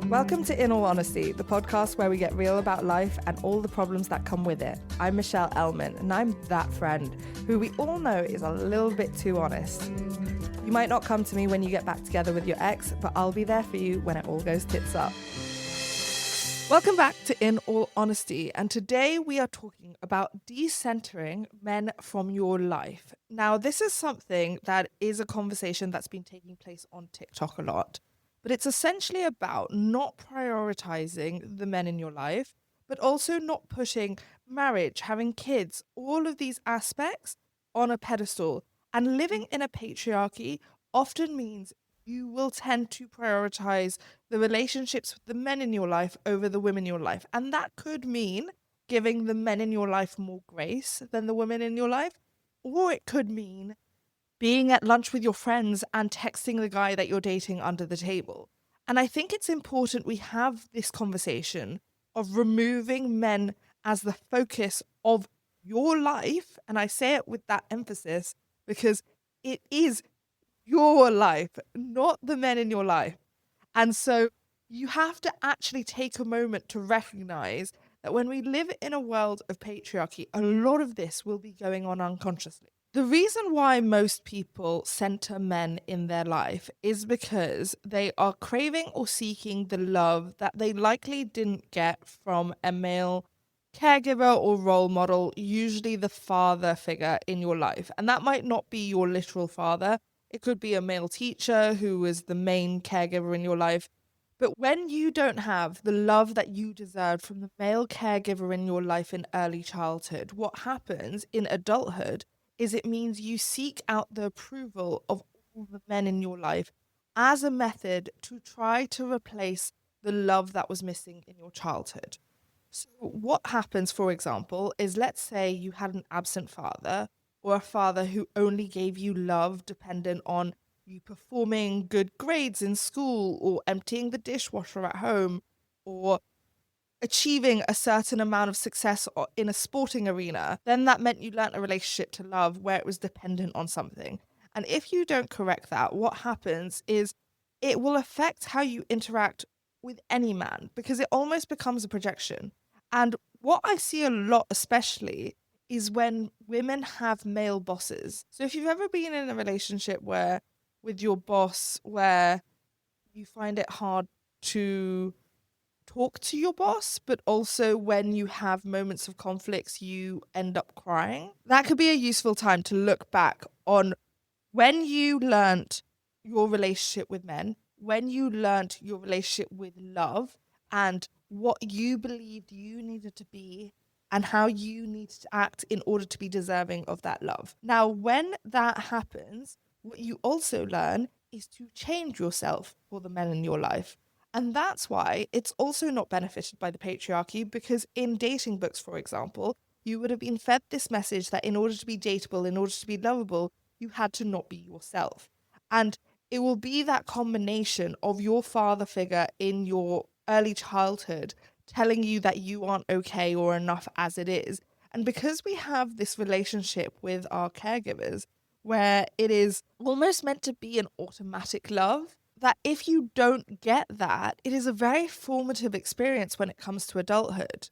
Welcome to In All Honesty, the podcast where we get real about life and all the problems that come with it. I'm Michelle Elman, and I'm that friend who we all know is a little bit too honest. You might not come to me when you get back together with your ex, but I'll be there for you when it all goes tits up. Welcome back to In All Honesty, and today we are talking about decentering men from your life. Now, this is something that is a conversation that's been taking place on TikTok a lot, but it's essentially about not prioritizing the men in your life, but also not pushing marriage, having kids, all of these aspects on a pedestal. And living in a patriarchy often means you will tend to prioritize the relationships with the men in your life over the women in your life. And that could mean giving the men in your life more grace than the women in your life. Or it could mean being at lunch with your friends and texting the guy that you're dating under the table. And I think it's important we have this conversation of removing men as the focus of your life. And I say it with that emphasis because it is your life, not the men in your life. And so you have to actually take a moment to recognize that when we live in a world of patriarchy, a lot of this will be going on unconsciously. The reason why most people center men in their life is because they are craving or seeking the love that they likely didn't get from a male caregiver or role model, usually the father figure in your life. And that might not be your literal father. It could be a male teacher who is the main caregiver in your life. But when you don't have the love that you deserve from the male caregiver in your life in early childhood, what happens in adulthood is it means you seek out the approval of all the men in your life as a method to try to replace the love that was missing in your childhood. So what happens, for example, is let's say you had an absent father or a father who only gave you love dependent on you performing good grades in school or emptying the dishwasher at home or achieving a certain amount of success in a sporting arena, then that meant you learnt a relationship to love where it was dependent on something. And if you don't correct that, what happens is it will affect how you interact with any man because it almost becomes a projection. And what I see a lot, especially, is when women have male bosses. So if you've ever been in a relationship where with your boss where you find it hard to talk to your boss, but also when you have moments of conflicts, you end up crying. That could be a useful time to look back on when you learnt your relationship with men, when you learnt your relationship with love, and what you believed you needed to be and how you need to act in order to be deserving of that love. Now, when that happens, what you also learn is to change yourself for the men in your life. And that's why it's also not benefited by the patriarchy, because in dating books, for example, you would have been fed this message that in order to be dateable, in order to be lovable, you had to not be yourself. And it will be that combination of your father figure in your early childhood telling you that you aren't okay or enough as it is. And because we have this relationship with our caregivers where it is almost meant to be an automatic love, that if you don't get that, it is a very formative experience when it comes to adulthood.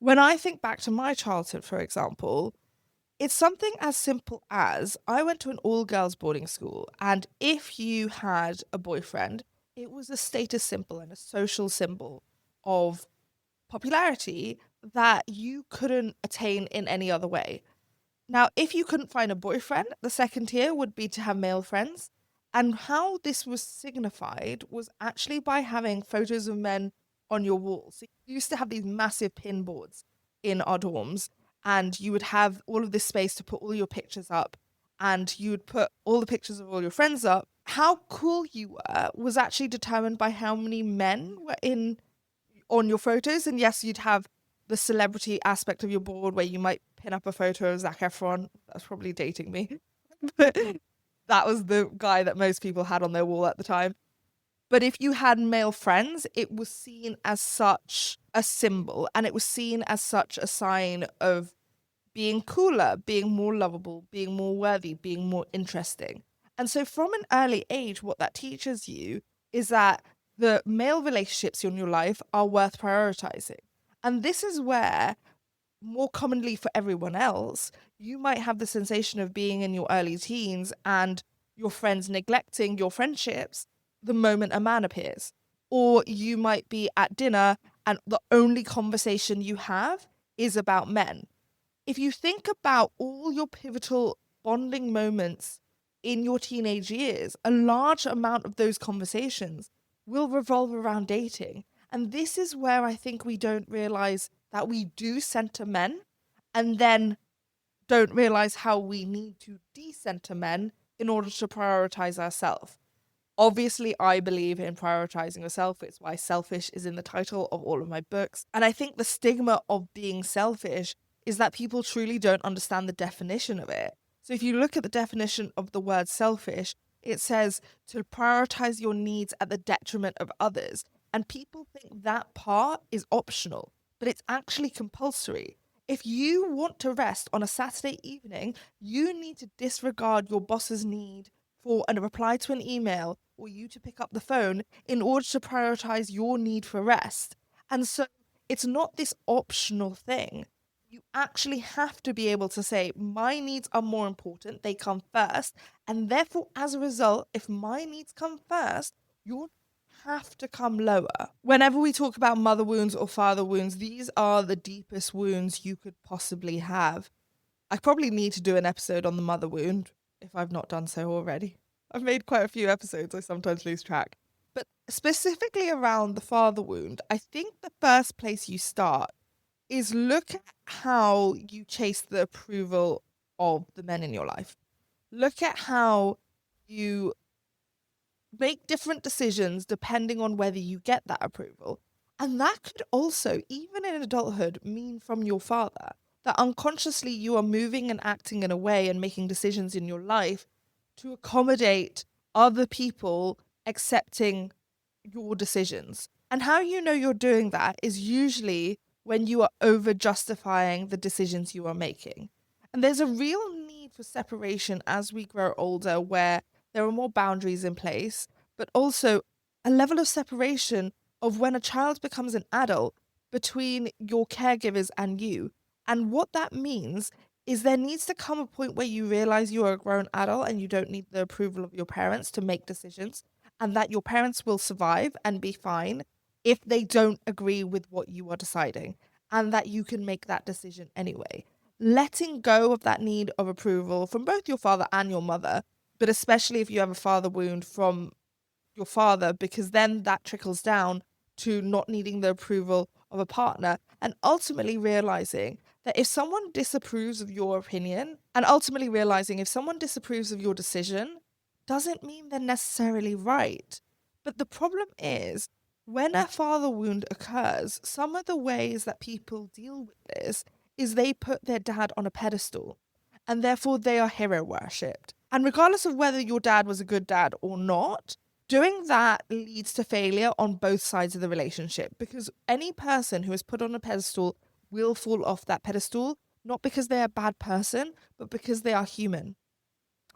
When I think back to my childhood, for example, it's something as simple as I went to an all-girls boarding school, and if you had a boyfriend, it was a status symbol and a social symbol of popularity that you couldn't attain in any other way. Now, if you couldn't find a boyfriend, the second tier would be to have male friends. And how this was signified was actually by having photos of men on your wall. So you used to have these massive pin boards in our dorms, and you would have all of this space to put all your pictures up, and you would put all the pictures of all your friends up. How cool you were was actually determined by how many men were in on your photos. And yes, you'd have the celebrity aspect of your board where you might pin up a photo of Zac Efron. That's probably dating me. But that was the guy that most people had on their wall at the time. But if you had male friends, it was seen as such a symbol, and it was seen as such a sign of being cooler, being more lovable, being more worthy, being more interesting. And so from an early age, what that teaches you is that the male relationships in your life are worth prioritizing. And this is where, more commonly for everyone else, you might have the sensation of being in your early teens and your friends neglecting your friendships the moment a man appears. Or you might be at dinner and the only conversation you have is about men. If you think about all your pivotal bonding moments in your teenage years, a large amount of those conversations will revolve around dating. And this is where I think we don't realize that we do center men and then don't realize how we need to decenter men in order to prioritize ourselves. Obviously, I believe in prioritizing yourself. It's why selfish is in the title of all of my books. And I think the stigma of being selfish is that people truly don't understand the definition of it. So if you look at the definition of the word selfish, it says to prioritize your needs at the detriment of others. And people think that part is optional, but it's actually compulsory. If you want to rest on a Saturday evening, you need to disregard your boss's need for a reply to an email or you to pick up the phone in order to prioritize your need for rest. And so it's not this optional thing. You actually have to be able to say, my needs are more important, they come first. And therefore, as a result, if my needs come first, your have to come lower. Whenever we talk about mother wounds or father wounds, these are the deepest wounds you could possibly have. I probably need to do an episode on the mother wound if I've not done so already. I've made quite a few episodes, I sometimes lose track. But specifically around the father wound, I think the first place you start is look at how you chase the approval of the men in your life. Look at how you make different decisions depending on whether you get that approval. And that could also, even in adulthood, mean from your father, that unconsciously you are moving and acting in a way and making decisions in your life to accommodate other people accepting your decisions. And how you know you're doing that is usually when you are over justifying the decisions you are making. And there's a real need for separation as we grow older where there are more boundaries in place, but also a level of separation of when a child becomes an adult between your caregivers and you. And what that means is there needs to come a point where you realize you are a grown adult and you don't need the approval of your parents to make decisions, and that your parents will survive and be fine if they don't agree with what you are deciding, and that you can make that decision anyway. Letting go of that need of approval from both your father and your mother, but especially if you have a father wound from your father, because then that trickles down to not needing the approval of a partner, and ultimately realizing that if someone disapproves of your opinion, and ultimately realizing if someone disapproves of your decision, doesn't mean they're necessarily right. But the problem is, when a father wound occurs, some of the ways that people deal with this is they put their dad on a pedestal, and therefore they are hero worshipped. And regardless of whether your dad was a good dad or not, doing that leads to failure on both sides of the relationship, because any person who is put on a pedestal will fall off that pedestal, not because they're a bad person, but because they are human.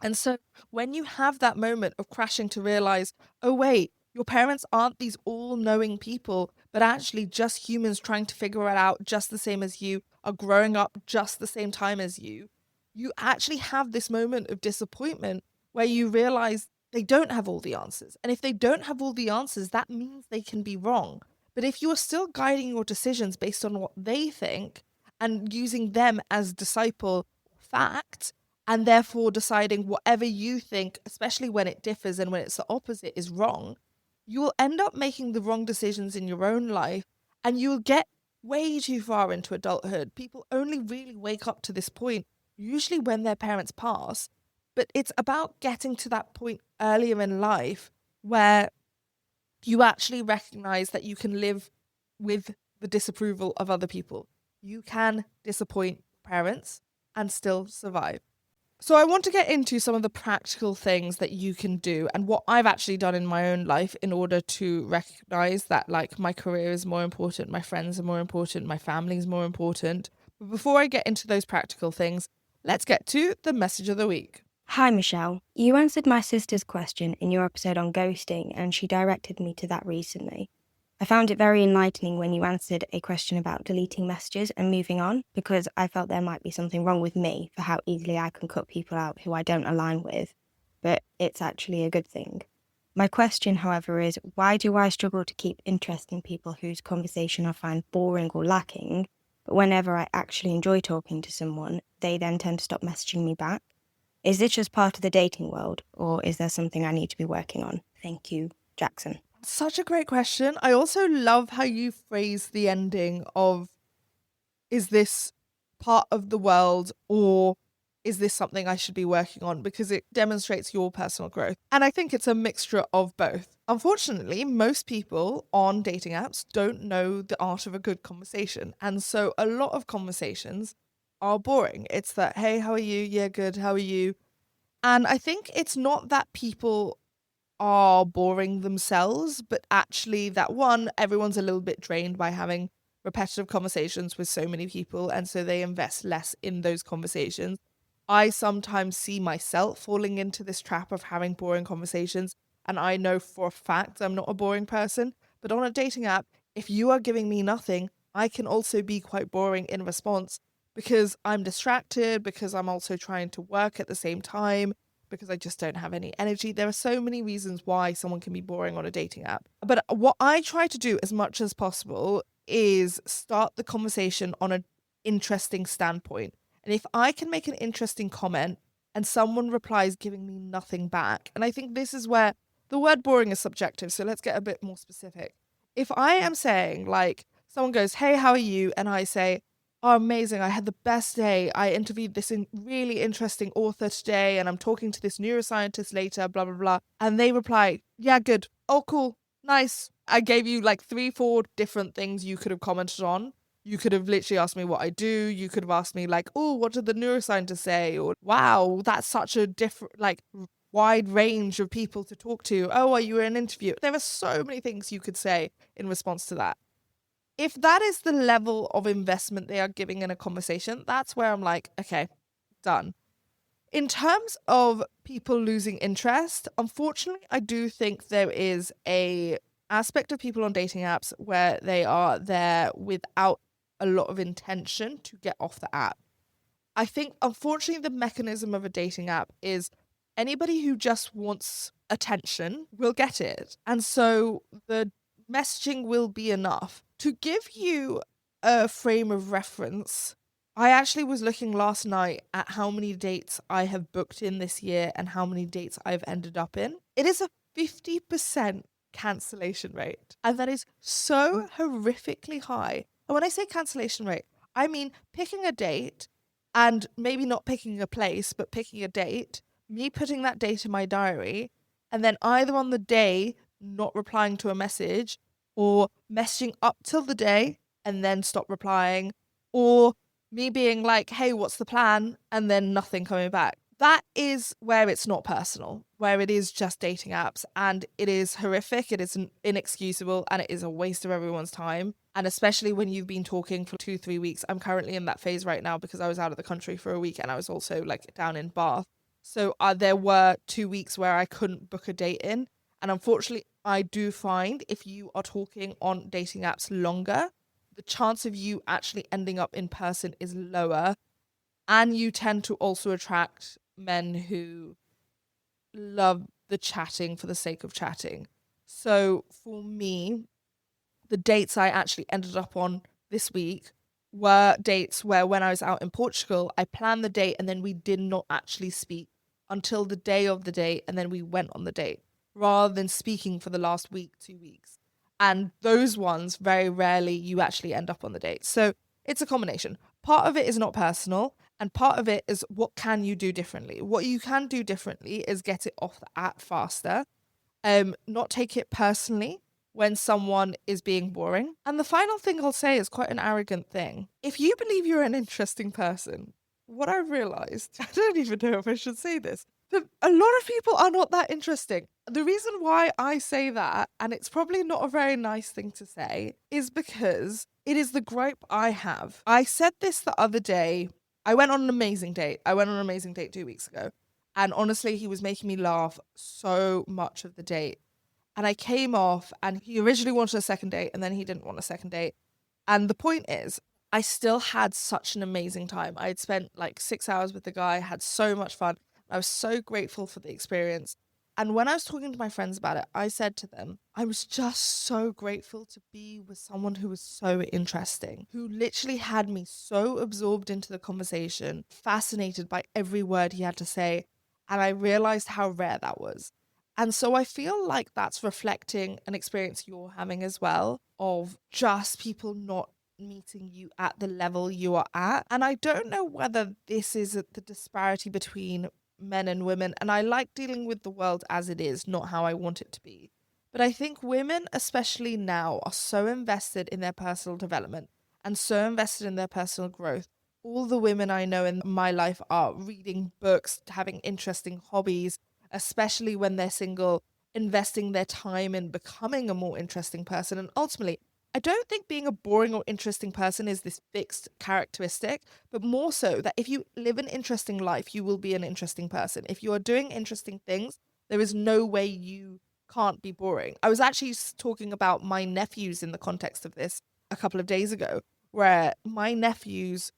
And so when you have that moment of crashing to realize, oh, wait, your parents aren't these all-knowing people, but actually just humans trying to figure it out just the same as you, are growing up just the same time as you actually have this moment of disappointment where you realize they don't have all the answers. And if they don't have all the answers, that means they can be wrong. But if you're still guiding your decisions based on what they think and using them as disciple fact, and therefore deciding whatever you think, especially when it differs and when it's the opposite, is wrong, you will end up making the wrong decisions in your own life, and you'll get way too far into adulthood. People only really wake up to this point usually when their parents pass, but it's about getting to that point earlier in life where you actually recognize that you can live with the disapproval of other people. You can disappoint parents and still survive. So I want to get into some of the practical things that you can do and what I've actually done in my own life in order to recognize that, like, my career is more important, my friends are more important, my family is more important. But before I get into those practical things, let's get to the message of the week. Hi, Michelle. You answered my sister's question in your episode on ghosting, and she directed me to that recently. I found it very enlightening when you answered a question about deleting messages and moving on, because I felt there might be something wrong with me for how easily I can cut people out who I don't align with, but it's actually a good thing. My question, however, is why do I struggle to keep interest in people whose conversation I find boring or lacking, but whenever I actually enjoy talking to someone, they then tend to stop messaging me back? Is this just part of the dating world, or is there something I need to be working on? Thank you, Jackson. Such a great question. I also love how you phrase the ending of, is this part of the world, or is this something I should be working on? Because it demonstrates your personal growth. And I think it's a mixture of both. Unfortunately, most people on dating apps don't know the art of a good conversation. And so a lot of conversations are boring. It's that, hey, how are you? Yeah, good. How are you? And I think it's not that people are boring themselves, but actually that one, everyone's a little bit drained by having repetitive conversations with so many people, and so they invest less in those conversations. I sometimes see myself falling into this trap of having boring conversations, and I know for a fact I'm not a boring person, but on a dating app, if you are giving me nothing, I can also be quite boring in response because I'm distracted, because I'm also trying to work at the same time, because I just don't have any energy. There are so many reasons why someone can be boring on a dating app. But what I try to do as much as possible is start the conversation on an interesting standpoint. And if I can make an interesting comment and someone replies giving me nothing back, and I think this is where the word boring is subjective, so let's get a bit more specific. If I am saying, like, someone goes, hey, how are you? And I say, oh, amazing. I had the best day. I interviewed this really interesting author today, and I'm talking to this neuroscientist later, blah, blah, blah. And they reply, yeah, good. Oh, cool. Nice. I gave you like 3-4 different things you could have commented on. You could have literally asked me what I do. You could have asked me, like, oh, what did the neuroscientist say? Or, wow, that's such a different, like, wide range of people to talk to. Oh, are you in an interview? There are so many things you could say in response to that. If that is the level of investment they are giving in a conversation, that's where I'm like, okay, done. In terms of people losing interest, unfortunately, I do think there is a aspect of people on dating apps where they are there without a lot of intention to get off the app. I think, unfortunately, the mechanism of a dating app is anybody who just wants attention will get it. And so the messaging will be enough. To give you a frame of reference, I actually was looking last night at how many dates I have booked in this year and how many dates I've ended up in. It is a 50% cancellation rate. And that is so horrifically high. And when I say cancellation rate, I mean picking a date and maybe not picking a place, but picking a date, me putting that date in my diary, and then either on the day not replying to a message, or messaging up till the day and then stop replying, or me being like, hey, what's the plan? And then nothing coming back. That is where it's not personal, where it is just dating apps, and it is horrific, it is inexcusable, and it is a waste of everyone's time. And especially when you've been talking for 2-3 weeks. I'm currently in that phase right now because I was out of the country for a week and I was also like down in Bath. So there were 2 weeks where I couldn't book a date in. And unfortunately, I do find if you are talking on dating apps longer, the chance of you actually ending up in person is lower. And you tend to also attract men who love the chatting for the sake of chatting. So for me, the dates I actually ended up on this week were dates where when I was out in Portugal, I planned the date and then we did not actually speak until the day of the date, and then we went on the date rather than speaking for the last week, 2 weeks. And those ones, very rarely you actually end up on the date. So it's a combination. Part of it is not personal, and part of it is what can you do differently? What you can do differently is get it off the app faster, not take it personally when someone is being boring. And the final thing I'll say is quite an arrogant thing. If you believe you're an interesting person, what I've realized, I don't even know if I should say this, that a lot of people are not that interesting. The reason why I say that, and it's probably not a very nice thing to say, is because it is the gripe I have. I said this the other day. I went on an amazing date. I went on an amazing date 2 weeks ago. And honestly, he was making me laugh so much of the date. And I came off, and he originally wanted a second date, and then he didn't want a second date. And the point is, I still had such an amazing time. I had spent like 6 hours with the guy, had so much fun. I was so grateful for the experience. And when I was talking to my friends about it, I said to them, I was just so grateful to be with someone who was so interesting, who literally had me so absorbed into the conversation, fascinated by every word he had to say. And I realized how rare that was. And so I feel like that's reflecting an experience you're having as well, of just people not meeting you at the level you are at. And I don't know whether this is the disparity between men and women. And I like dealing with the world as it is, not how I want it to be. But I think women, especially now, are so invested in their personal development and so invested in their personal growth. All the women I know in my life are reading books, having interesting hobbies, especially when they're single, investing their time in becoming a more interesting person. And ultimately, I don't think being a boring or interesting person is this fixed characteristic, but more so that if you live an interesting life, you will be an interesting person. If you are doing interesting things, there is no way you can't be boring. I was actually talking about my nephews in the context of this a couple of days ago, where my nephews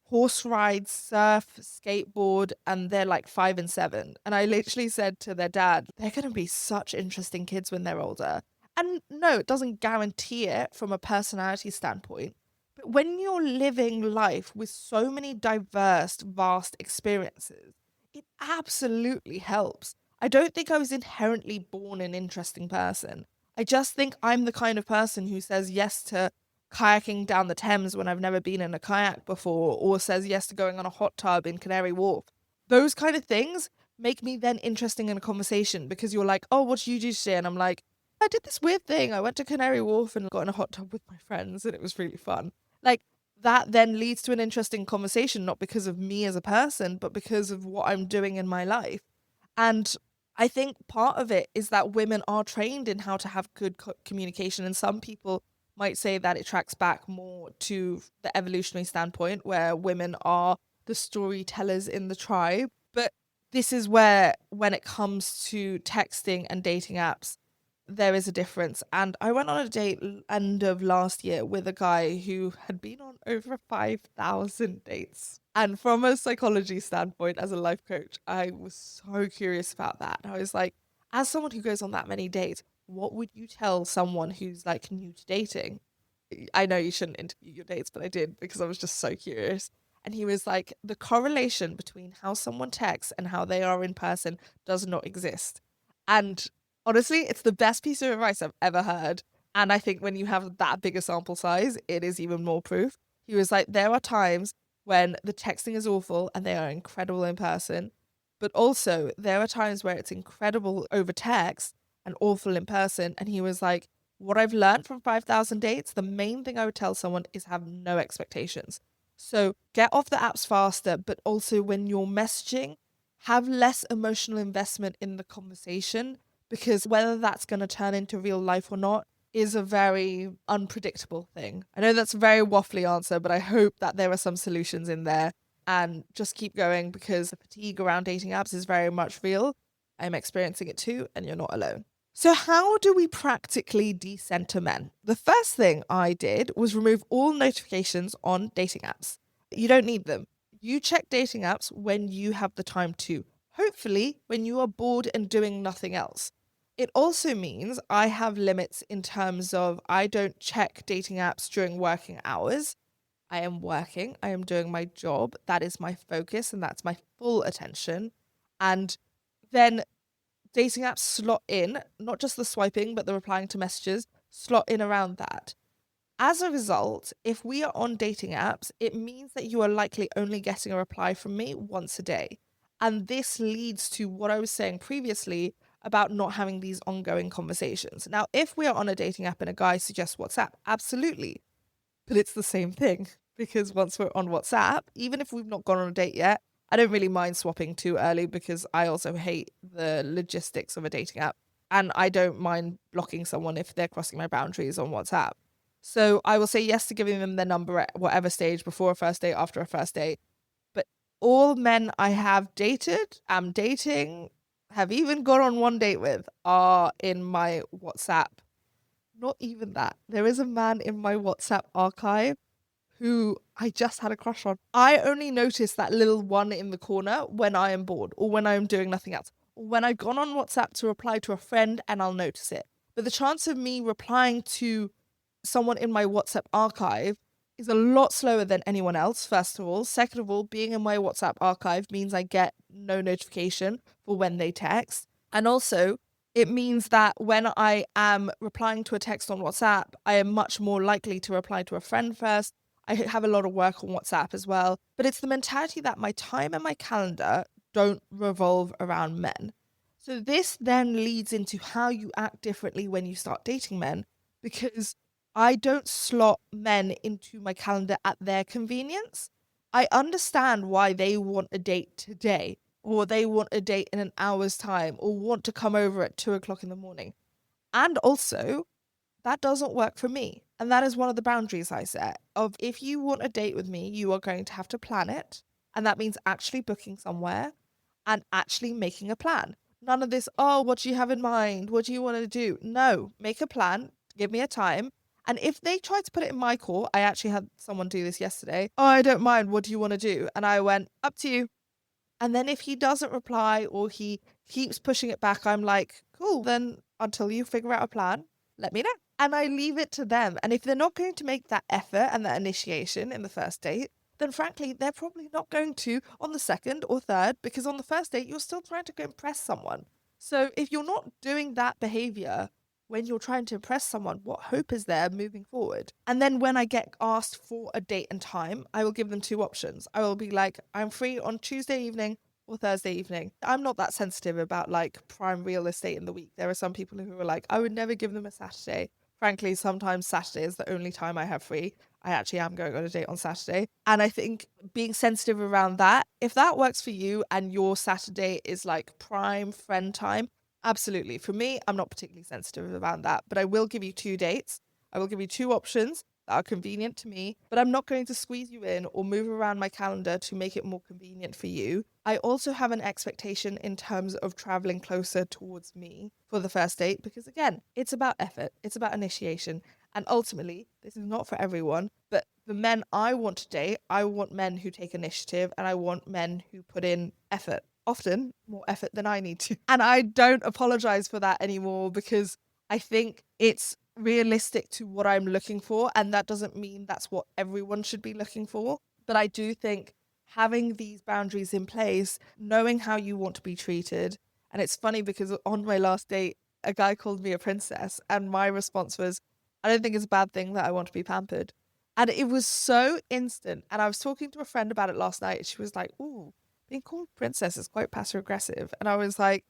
horse ride, surf, skateboard, and they're like 5 and 7. And I literally said to their dad, they're going to be such interesting kids when they're older. And no, it doesn't guarantee it from a personality standpoint. But when you're living life with so many diverse, vast experiences, it absolutely helps. I don't think I was inherently born an interesting person. I just think I'm the kind of person who says yes to kayaking down the Thames when I've never been in a kayak before, or says yes to going on a hot tub in Canary Wharf. Those kind of things make me then interesting in a conversation, because you're like, oh, what did you do today? And I'm like, I did this weird thing. I went to Canary Wharf and got in a hot tub with my friends, and it was really fun. Like, that then leads to an interesting conversation, not because of me as a person, but because of what I'm doing in my life. And I think part of it is that women are trained in how to have good communication. And some people might say that it tracks back more to the evolutionary standpoint, where women are the storytellers in the tribe. But this is where, when it comes to texting and dating apps, there is a difference. And I went on a date end of last year with a guy who had been on over 5,000 dates. And from a psychology standpoint, as a life coach, I was so curious about that. I was like, as someone who goes on that many dates, what would you tell someone who's like new to dating? I know you shouldn't interview your dates, but I did because I was just so curious. And he was like, the correlation between how someone texts and how they are in person does not exist. And honestly, it's the best piece of advice I've ever heard. And I think when you have that bigger sample size, it is even more proof. He was like, there are times when the texting is awful and they are incredible in person. But also, there are times where it's incredible over text and awful in person. And he was like, what I've learned from 5,000 dates, the main thing I would tell someone is have no expectations. So get off the apps faster, but also when you're messaging, have less emotional investment in the conversation, because whether that's going to turn into real life or not is a very unpredictable thing. I know that's a very waffly answer, but I hope that there are some solutions in there, and just keep going, because the fatigue around dating apps is very much real. I'm experiencing it too, and you're not alone. So how do we practically decenter men? The first thing I did was remove all notifications on dating apps. You don't need them. You check dating apps when you have the time to. Hopefully, when you are bored and doing nothing else. It also means I have limits in terms of I don't check dating apps during working hours. I am working, I am doing my job. That is my focus and that's my full attention. And then dating apps slot in, not just the swiping, but the replying to messages, slot in around that. As a result, if we are on dating apps, it means that you are likely only getting a reply from me once a day. And this leads to what I was saying previously about not having these ongoing conversations. Now, if we are on a dating app and a guy suggests WhatsApp, absolutely. But it's the same thing, because once we're on WhatsApp, even if we've not gone on a date yet, I don't really mind swapping too early, because I also hate the logistics of a dating app. And I don't mind blocking someone if they're crossing my boundaries on WhatsApp. So I will say yes to giving them their number at whatever stage, before a first date, after a first date. But All men I have dated, am dating, have even gone on one date with are in my WhatsApp. Not even that. There is a man in my WhatsApp archive who I just had a crush on. I only notice that little one in the corner when I am bored or when I am doing nothing else. Or when I've gone on WhatsApp to reply to a friend and I'll notice it. But the chance of me replying to someone in my WhatsApp archive is a lot slower than anyone else, first of all. Second of all, being in my WhatsApp archive means I get no notification for when they text. And also, it means that when I am replying to a text on WhatsApp, I am much more likely to reply to a friend first. I have a lot of work on WhatsApp as well. But it's the mentality that my time and my calendar don't revolve around men. So this then leads into how you act differently when you start dating men, because I don't slot men into my calendar at their convenience. I understand why they want a date today, or they want a date in an hour's time, or want to come over at 2 o'clock in the morning. And also, that doesn't work for me. And that is one of the boundaries I set of, if you want a date with me, you are going to have to plan it. And that means actually booking somewhere and actually making a plan. None of this, oh, what do you have in mind? What do you want to do? No, make a plan, give me a time. And if they try to put it in my court, I actually had someone do this yesterday. Oh, I don't mind. What do you want to do? And I went, up to you. And then if he doesn't reply or he keeps pushing it back, I'm like, cool, then until you figure out a plan, let me know. And I leave it to them. And if they're not going to make that effort and that initiation in the first date, then frankly, they're probably not going to on the second or third, because on the first date, you're still trying to go impress someone. So if you're not doing that behavior when you're trying to impress someone, what hope is there moving forward? And then when I get asked for a date and time, I will give them two options. I will be like, I'm free on Tuesday evening or Thursday evening. I'm not that sensitive about like prime real estate in the week. There are some people who are like, I would never give them a Saturday. Frankly, sometimes Saturday is the only time I have free. I actually am going on a date on Saturday. And I think being sensitive around that, if that works for you and your Saturday is like prime friend time, absolutely. For me, I'm not particularly sensitive about that, but I will give you two dates. I will give you two options that are convenient to me, but I'm not going to squeeze you in or move around my calendar to make it more convenient for you. I also have an expectation in terms of traveling closer towards me for the first date, because again, it's about effort, it's about initiation. And ultimately, this is not for everyone, but the men I want to date, I want men who take initiative and I want men who put in effort. Often more effort than I need to. And I don't apologize for that anymore, because I think it's realistic to what I'm looking for. And that doesn't mean that's what everyone should be looking for. But I do think having these boundaries in place, knowing how you want to be treated. And it's funny because on my last date, a guy called me a princess. And my response was, I don't think it's a bad thing that I want to be pampered. And it was so instant. And I was talking to a friend about it last night. And she was like, ooh, being called princess is quite passive aggressive. And I was like,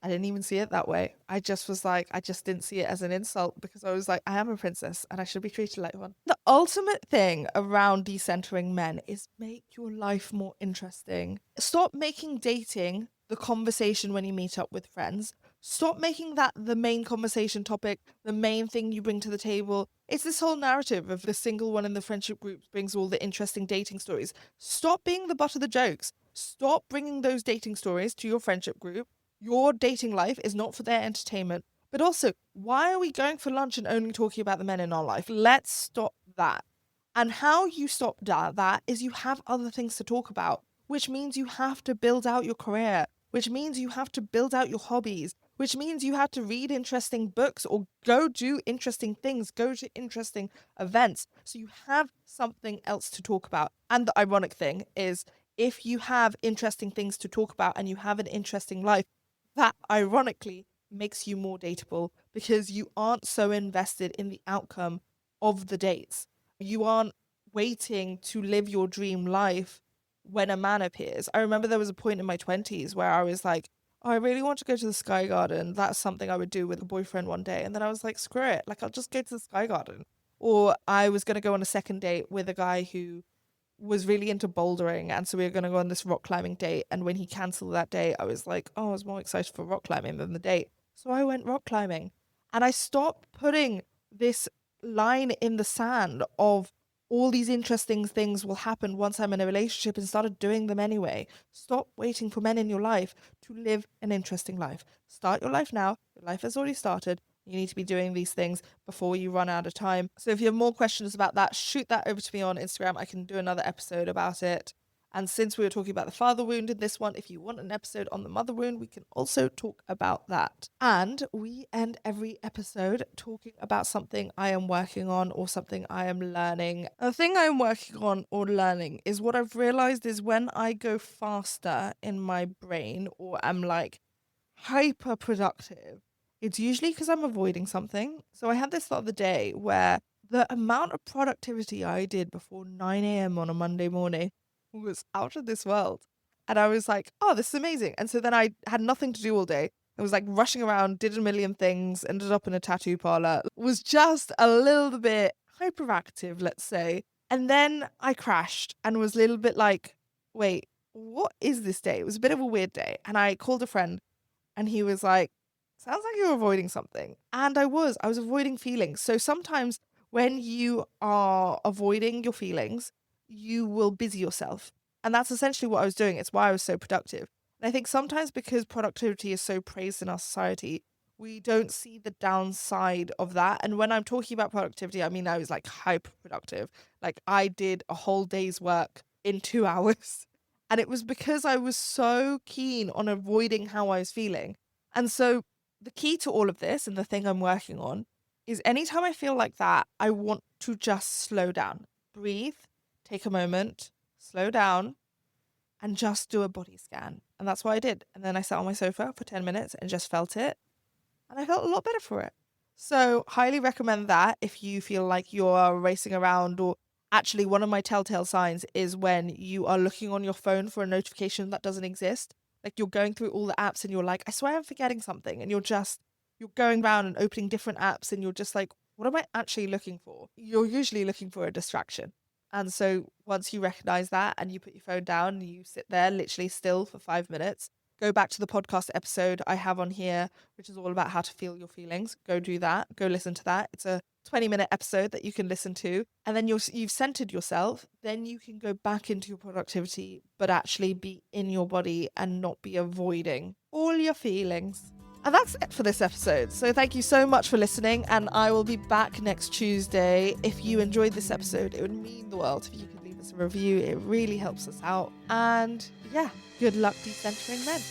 I didn't even see it that way. I just was like, I just didn't see it as an insult, because I was like, I am a princess and I should be treated like one. The ultimate thing around decentering men is make your life more interesting. Stop making dating the conversation when you meet up with friends. Stop making that the main conversation topic, the main thing you bring to the table. It's this whole narrative of the single one in the friendship group brings all the interesting dating stories. Stop being the butt of the jokes. Stop bringing those dating stories to your friendship group. Your dating life is not for their entertainment. But also, why are we going for lunch and only talking about the men in our life? Let's stop that. And how you stop that is you have other things to talk about, which means you have to build out your career, which means you have to build out your hobbies, which means you have to read interesting books or go do interesting things, go to interesting events. So you have something else to talk about. And the ironic thing is, if you have interesting things to talk about and you have an interesting life, that ironically makes you more dateable, because you aren't so invested in the outcome of the dates. You aren't waiting to live your dream life when a man appears. I remember there was a point in my 20s where I was like, oh, I really want to go to the Sky Garden. That's something I would do with a boyfriend one day. And then I was like, screw it. Like, I'll just go to the Sky Garden. Or I was going to go on a second date with a guy who was really into bouldering, and so we were going to go on this rock climbing date, and when he cancelled that date, I was like, oh, I was more excited for rock climbing than the date, so I went rock climbing. And I stopped putting this line in the sand of all these interesting things will happen once I'm in a relationship, and started doing them anyway. Stop waiting for men in your life to live an interesting life. Start your life now. Your life has already started. You need to be doing these things before you run out of time. So if you have more questions about that, shoot that over to me on Instagram. I can do another episode about it. And since we were talking about the father wound in this one, if you want an episode on the mother wound, we can also talk about that. And we end every episode talking about something I am working on or something I am learning. The thing I'm working on or learning is what I've realized is when I go faster in my brain or am like hyper productive, it's usually because I'm avoiding something. So I had this the other day where the amount of productivity I did before 9 a.m. on a Monday morning was out of this world. And I was like, oh, this is amazing. And so then I had nothing to do all day. I was like rushing around, did a million things, ended up in a tattoo parlor, was just a little bit hyperactive, let's say. And then I crashed and was a little bit like, wait, what is this day? It was a bit of a weird day. And I called a friend and he was like, sounds like you're avoiding something. And I was avoiding feelings. So sometimes when you are avoiding your feelings, you will busy yourself. And that's essentially what I was doing. It's why I was so productive. And I think sometimes because productivity is so praised in our society, we don't see the downside of that. And when I'm talking about productivity, I mean, I was like hyper productive. Like I did a whole day's work in 2 hours. And it was because I was so keen on avoiding how I was feeling. And so the key to all of this and the thing I'm working on is anytime I feel like that, I want to just slow down, breathe, take a moment, slow down, and just do a body scan. And that's what I did. And then I sat on my sofa for 10 minutes and just felt it. And I felt a lot better for it. So highly recommend that if you feel like you're racing around, or actually one of my telltale signs is when you are looking on your phone for a notification that doesn't exist. Like you're going through all the apps and you're like, I swear I'm forgetting something. And you're going around and opening different apps and you're just like, what am I actually looking for? You're usually looking for a distraction. And so once you recognize that and you put your phone down and you sit there literally still for 5 minutes, go back to the podcast episode I have on here, which is all about how to feel your feelings. Go do that. Go listen to that. It's a 20-minute episode that you can listen to. And then you've centered yourself. Then you can go back into your productivity, but actually be in your body and not be avoiding all your feelings. And that's it for this episode. So thank you so much for listening. And I will be back next Tuesday. If you enjoyed this episode, it would mean the world if you could leave us a review. It really helps us out. And yeah, good luck decentering men.